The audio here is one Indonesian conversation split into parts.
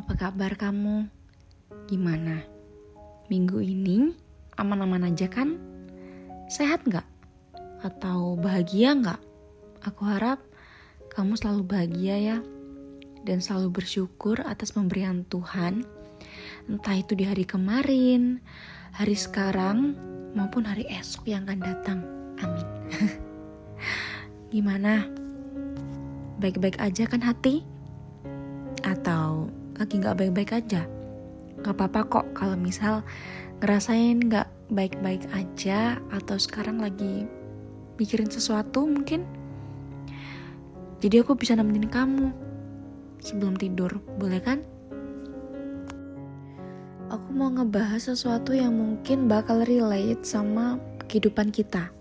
Apa kabar kamu? Gimana? Minggu ini aman-aman aja kan? Sehat gak? Atau bahagia gak? Aku harap kamu selalu bahagia ya. Dan selalu bersyukur atas pemberian Tuhan. Entah itu di hari kemarin, hari sekarang, maupun hari esok yang akan datang. Amin. Gimana? Baik-baik aja kan hati? Atau lagi gak baik-baik aja? Gak apa-apa kok kalau misal ngerasain gak baik-baik aja, atau sekarang lagi mikirin sesuatu mungkin. Jadi aku bisa nemenin kamu sebelum tidur, boleh kan? Aku mau ngebahas sesuatu yang mungkin bakal relate sama kehidupan kita.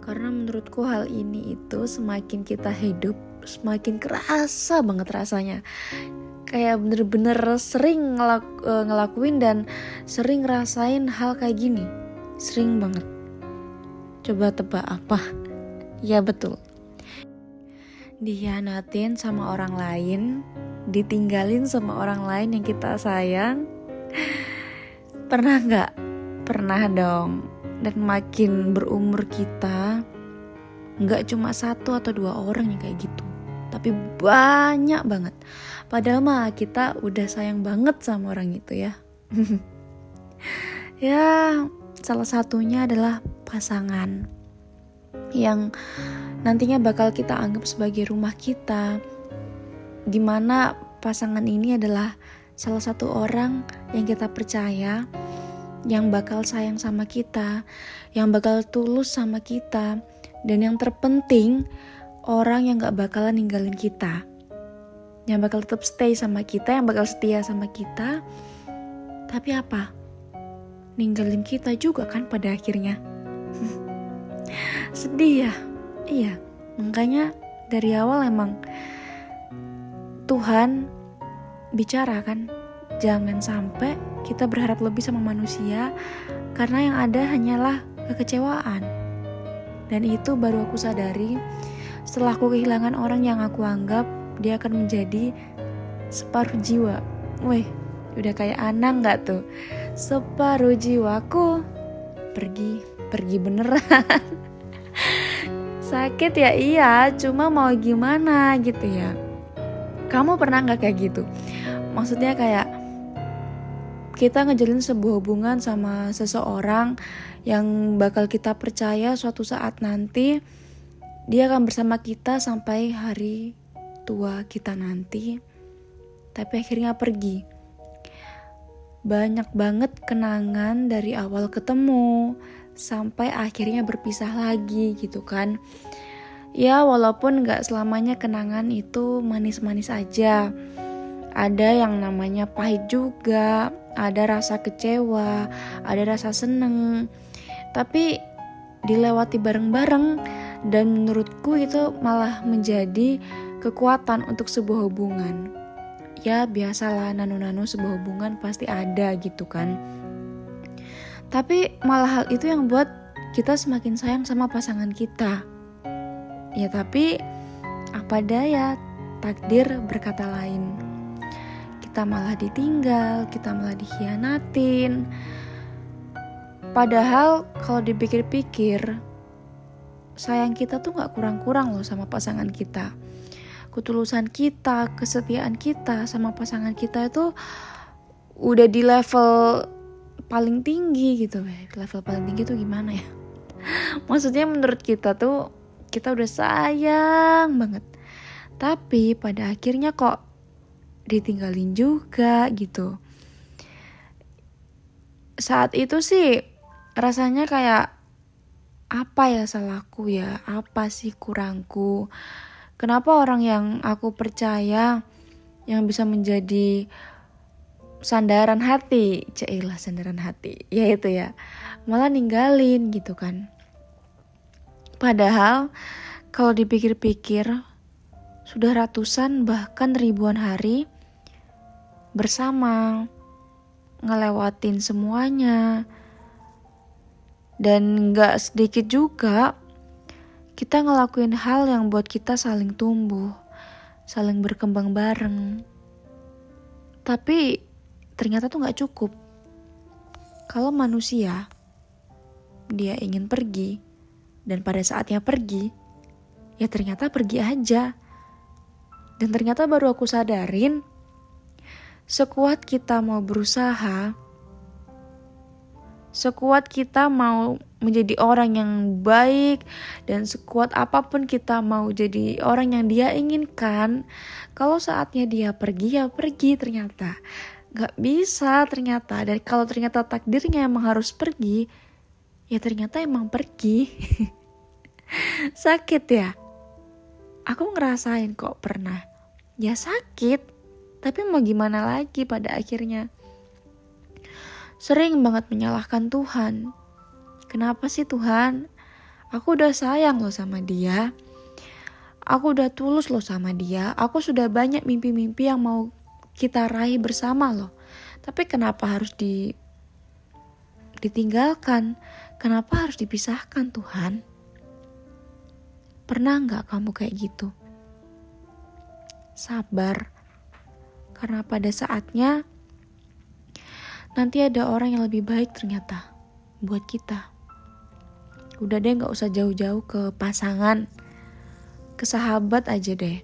Karena menurutku hal ini itu semakin kita hidup, semakin kerasa banget rasanya. Kayak bener-bener sering ngelakuin dan sering ngerasain hal kayak gini. Sering banget. Coba tebak apa? Ya betul. Dikhianatin sama orang lain, ditinggalin sama orang lain yang kita sayang. Pernah gak? Pernah dong. Dan makin berumur kita, gak cuma 1 atau 2 orang yang kayak gitu, tapi banyak banget. Padahal mah kita udah sayang banget sama orang itu ya. Ya, salah satunya adalah pasangan yang nantinya bakal kita anggap sebagai rumah kita, dimana pasangan ini adalah salah satu orang yang kita percaya, yang bakal sayang sama kita, yang bakal tulus sama kita, dan yang terpenting orang yang gak bakalan ninggalin kita, yang bakal tetap stay sama kita, yang bakal setia sama kita. Tapi apa? Ninggalin kita juga kan pada akhirnya. Sedih ya? Iya, makanya dari awal emang Tuhan bicara kan, jangan sampai kita berharap lebih sama manusia, karena yang ada hanyalah kekecewaan. Dan itu baru aku sadari setelah aku kehilangan orang yang aku anggap dia akan menjadi separuh jiwa. Weh, udah kayak Anang gak tuh? Separuh jiwaku pergi beneran. Sakit ya, iya, cuma mau gimana gitu ya. Kamu pernah gak kayak gitu? Maksudnya kayak kita ngejalin sebuah hubungan sama seseorang yang bakal kita percaya suatu saat nanti dia akan bersama kita sampai hari tua kita nanti, tapi akhirnya pergi. Banyak banget kenangan dari awal ketemu sampai akhirnya berpisah lagi gitu kan. Ya walaupun gak selamanya kenangan itu manis-manis aja. Ada yang namanya pahit juga, ada rasa kecewa, ada rasa seneng. Tapi dilewati bareng-bareng, dan menurutku itu malah menjadi kekuatan untuk sebuah hubungan. Ya biasalah, nano-nano sebuah hubungan pasti ada gitu kan. Tapi malah hal itu yang buat kita semakin sayang sama pasangan kita. Ya tapi apa daya, takdir berkata lain. Kita malah ditinggal, kita malah dikhianatin. Padahal kalau dipikir-pikir, sayang kita tuh gak kurang-kurang loh sama pasangan kita. Ketulusan kita, kesetiaan kita sama pasangan kita itu udah di level paling tinggi gitu. Level paling tinggi tuh gimana ya? Maksudnya menurut kita tuh, kita udah sayang banget. Tapi pada akhirnya kok ditinggalin juga gitu. Saat itu sih rasanya kayak, apa ya salahku ya? Apa sih kurangku? Kenapa orang yang aku percaya, yang bisa menjadi sandaran hati, cailah sandaran hati, ya itu ya, malah ninggalin gitu kan. Padahal kalau dipikir-pikir, sudah ratusan bahkan ribuan hari bersama, ngelewatin semuanya. Dan gak sedikit juga kita ngelakuin hal yang buat kita saling tumbuh, saling berkembang bareng. Tapi ternyata tuh gak cukup. Kalau manusia, dia ingin pergi, dan pada saatnya pergi, ya ternyata pergi aja. Dan ternyata baru aku sadarin, sekuat kita mau berusaha, sekuat kita mau menjadi orang yang baik, dan sekuat apapun kita mau jadi orang yang dia inginkan, kalau saatnya dia pergi, ya pergi ternyata. Gak bisa ternyata. Dan kalau ternyata takdirnya emang harus pergi, ya ternyata emang pergi. Sakit ya? Aku ngerasain kok pernah. Ya sakit, tapi mau gimana lagi pada akhirnya. Sering banget menyalahkan Tuhan. Kenapa sih Tuhan? Aku udah sayang loh sama dia. Aku udah tulus loh sama dia. Aku sudah banyak mimpi-mimpi yang mau kita raih bersama loh. Tapi kenapa harus ditinggalkan? Kenapa harus dipisahkan Tuhan? Pernah gak kamu kayak gitu? Sabar. Karena pada saatnya nanti ada orang yang lebih baik ternyata buat kita. Udah deh gak usah jauh-jauh ke pasangan, ke sahabat aja deh.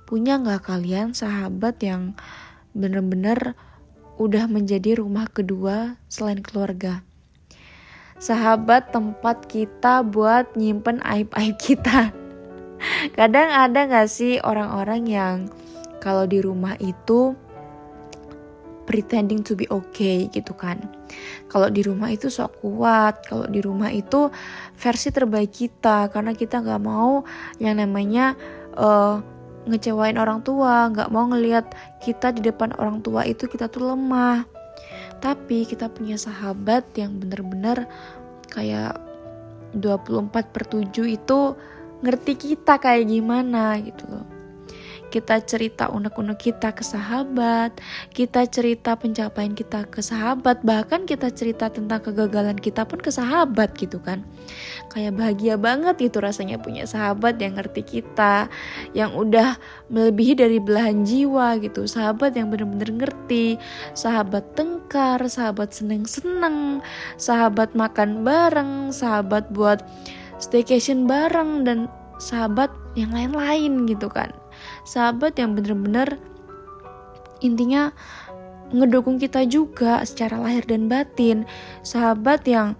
Punya gak kalian sahabat yang bener-bener udah menjadi rumah kedua selain keluarga? Sahabat tempat kita buat nyimpen aib-aib kita. Kadang ada gak sih orang-orang yang kalau di rumah itu pretending to be okay gitu kan. Kalau di rumah itu sok kuat, kalau di rumah itu versi terbaik kita, karena kita gak mau yang namanya ngecewain orang tua, gak mau ngelihat kita di depan orang tua itu kita tuh lemah. Tapi kita punya sahabat yang benar-benar kayak 24/7 itu ngerti kita kayak gimana gitu loh. Kita cerita unek-unek kita ke sahabat, kita cerita pencapaian kita ke sahabat, bahkan kita cerita tentang kegagalan kita pun ke sahabat gitu kan. Kayak bahagia banget itu rasanya punya sahabat yang ngerti kita, yang udah melebihi dari belahan jiwa gitu. Sahabat yang benar-benar ngerti, sahabat tengkar, sahabat seneng-seneng, sahabat makan bareng, sahabat buat staycation bareng, dan sahabat yang lain-lain gitu kan. Sahabat yang benar-benar intinya ngedukung kita juga secara lahir dan batin. Sahabat yang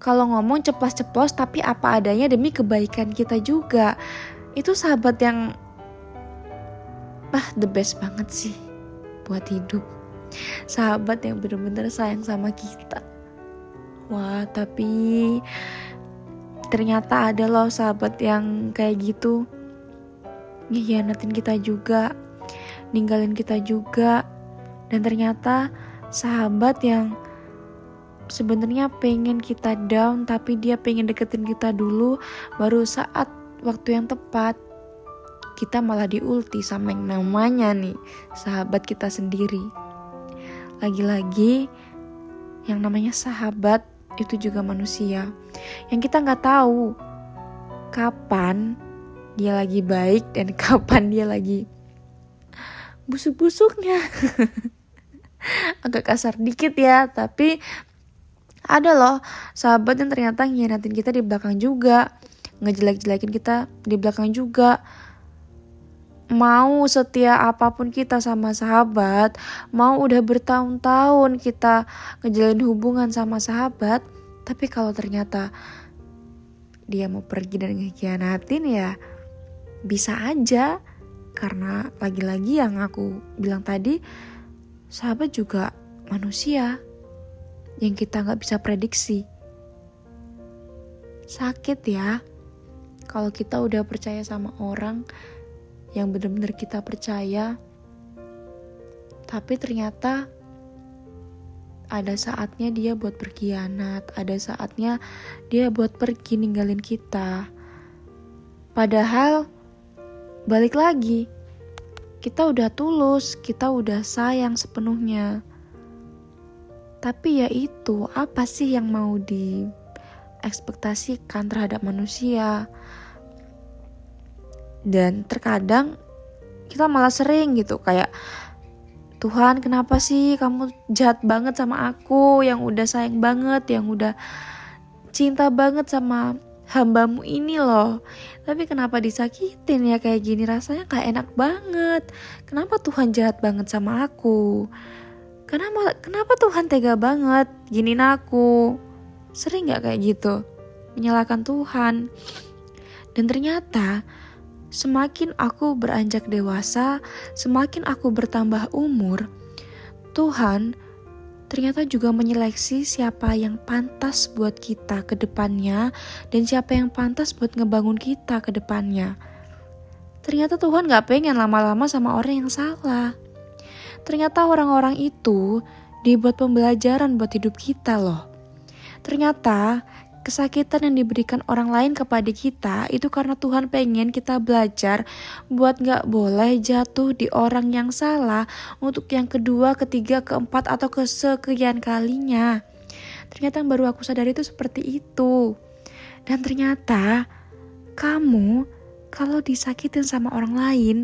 kalau ngomong ceplas-ceplos tapi apa adanya demi kebaikan kita juga. Itu sahabat yang the best banget sih buat hidup. Sahabat yang benar-benar sayang sama kita. Wah, tapi ternyata ada loh sahabat yang kayak gitu, ngehianatin kita juga, ninggalin kita juga. Dan ternyata sahabat yang sebenarnya pengen kita down, tapi dia pengen deketin kita dulu, baru saat waktu yang tepat kita malah diulti sama yang namanya nih sahabat kita sendiri. Lagi-lagi yang namanya sahabat itu juga manusia, yang kita gak tahu kapan dia lagi baik dan kapan dia lagi busuk-busuknya. Agak kasar dikit ya, tapi ada loh sahabat yang ternyata ngianatin kita di belakang juga, ngejelek-jelekin kita di belakang juga. Mau setia apapun kita sama sahabat, mau udah bertahun-tahun kita ngejalin hubungan sama sahabat, tapi kalau ternyata dia mau pergi dan ngehianatin, ya bisa aja. Karena lagi-lagi yang aku bilang tadi, sahabat juga manusia yang kita gak bisa prediksi. Sakit ya kalau kita udah percaya sama orang yang benar-benar kita percaya, tapi ternyata ada saatnya dia buat berkhianat, ada saatnya dia buat pergi ninggalin kita. Padahal balik lagi, kita udah tulus, kita udah sayang sepenuhnya. Tapi ya itu, apa sih yang mau diekspektasikan terhadap manusia? Dan terkadang kita malah sering gitu, kayak Tuhan, kenapa sih kamu jahat banget sama aku yang udah sayang banget, yang udah cinta banget sama hambamu ini loh. Tapi kenapa disakitin ya kayak gini, rasanya gak enak banget. Kenapa Tuhan jahat banget sama aku? Kenapa Tuhan tega banget giniin aku? Sering gak kayak gitu? Menyalahkan Tuhan. Dan ternyata semakin aku beranjak dewasa, semakin aku bertambah umur, Tuhan ternyata juga menyeleksi siapa yang pantas buat kita ke depannya dan siapa yang pantas buat ngebangun kita ke depannya. Ternyata Tuhan gak pengen lama-lama sama orang yang salah. Ternyata orang-orang itu dibuat pembelajaran buat hidup kita loh. Ternyata kesakitan yang diberikan orang lain kepada kita itu karena Tuhan pengen kita belajar buat gak boleh jatuh di orang yang salah untuk yang kedua, ketiga, keempat, atau kesekian kalinya. Ternyata yang baru aku sadari itu seperti itu. Dan ternyata kamu kalau disakitin sama orang lain,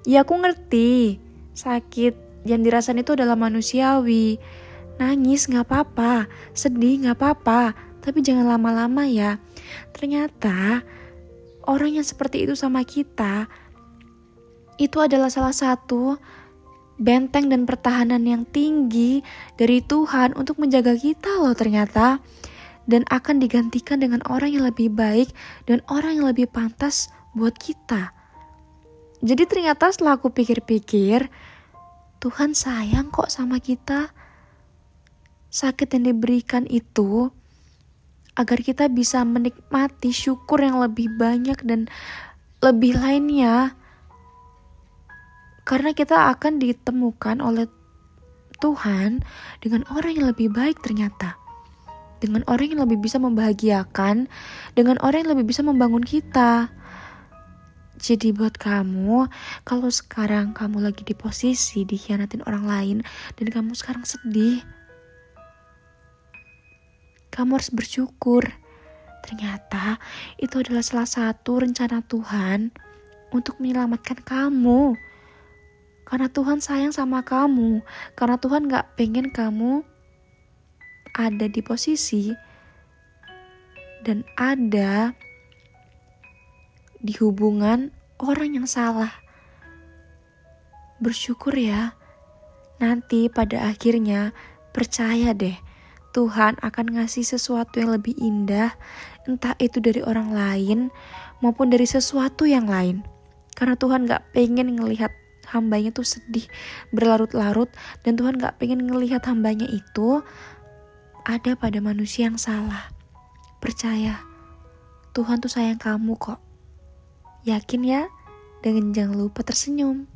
ya aku ngerti sakit yang dirasain itu adalah manusiawi. Nangis gak apa-apa, sedih gak apa-apa, tapi jangan lama-lama ya. Ternyata orang yang seperti itu sama kita, itu adalah salah satu benteng dan pertahanan yang tinggi dari Tuhan untuk menjaga kita loh ternyata. Dan akan digantikan dengan orang yang lebih baik dan orang yang lebih pantas buat kita. Jadi ternyata setelah aku pikir-pikir, Tuhan sayang kok sama kita. Sakit yang diberikan itu agar kita bisa menikmati syukur yang lebih banyak dan lebih lainnya. Karena kita akan ditemukan oleh Tuhan dengan orang yang lebih baik ternyata. Dengan orang yang lebih bisa membahagiakan, dengan orang yang lebih bisa membangun kita. Jadi buat kamu, kalau sekarang kamu lagi di posisi dikhianatin orang lain dan kamu sekarang sedih, kamu harus bersyukur. Ternyata itu adalah salah satu rencana Tuhan untuk menyelamatkan kamu. Karena Tuhan sayang sama kamu. Karena Tuhan gak pengen kamu ada di posisi dan ada di hubungan orang yang salah. Bersyukur ya. Nanti pada akhirnya percaya deh, Tuhan akan ngasih sesuatu yang lebih indah, entah itu dari orang lain maupun dari sesuatu yang lain. Karena Tuhan gak pengen ngelihat hambanya tuh sedih berlarut-larut, dan Tuhan gak pengen ngelihat hambanya itu ada pada manusia yang salah. Percaya, Tuhan tuh sayang kamu kok. Yakin ya? Dan jangan lupa tersenyum.